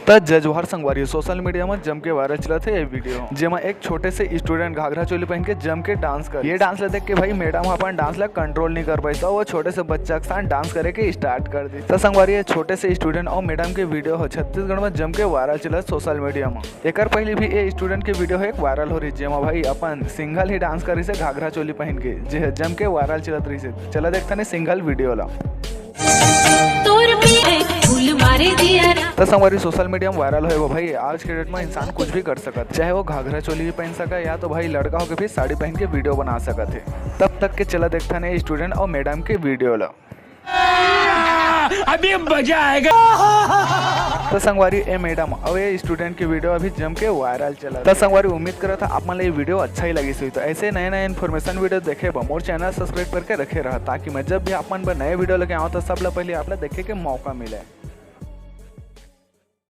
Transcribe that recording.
त जजवार संगवारी social media में जम के वायरल चला थे ये वीडियो जेमा एक छोटे से स्टूडेंट घाघरा चोली पहन के जम के डांस कर। ये डांस ला देख के भाई मैडम अपन डांस ला कंट्रोल नहीं कर पाई तो वो छोटे से बच्चा के साथ डांस करे के स्टार्ट कर दी। तो संगवारी ये छोटे से स्टूडेंट और मैडम के वीडियो हो छत्तीसगढ़ में जम के वायरल चला सोशल मीडिया में। एक पहले भी ये स्टूडेंट के वीडियो एक वायरल हो रही जेमा भाई अपन सिंगल ही डांस करी से घाघरा चोली पहन के जे जम के वायरल चलत रही से। चला देखता नहीं सिंगल वीडियो ला तो संगवारी सोशल मीडिया में वायरल हो भाई आज के डेट में इंसान कुछ भी कर सकता, चाहे वो घाघरा चोली भी पहन सका या तो भाई लड़का होकर भी साड़ी पहन के वीडियो बना सकते है। तब तक के चला देखता नहीं स्टूडेंट और मैडम के वीडियो ला अभी मजा आएगा। तो संगवारी ए मैडम और ये स्टूडेंट की वीडियो अभी जम के वायरल चला। तो संगवारी उम्मीद करा था आप ये वीडियो अच्छा ही लगी सी। तो ऐसे नए नए इन्फॉर्मेशन वीडियो देखे मोर चैनल सब्सक्राइब करके रखे रहा ताकि मैं जब भी आप नए वीडियो लेके आऊँ तो सब पहले आप देखे के मौका मिले।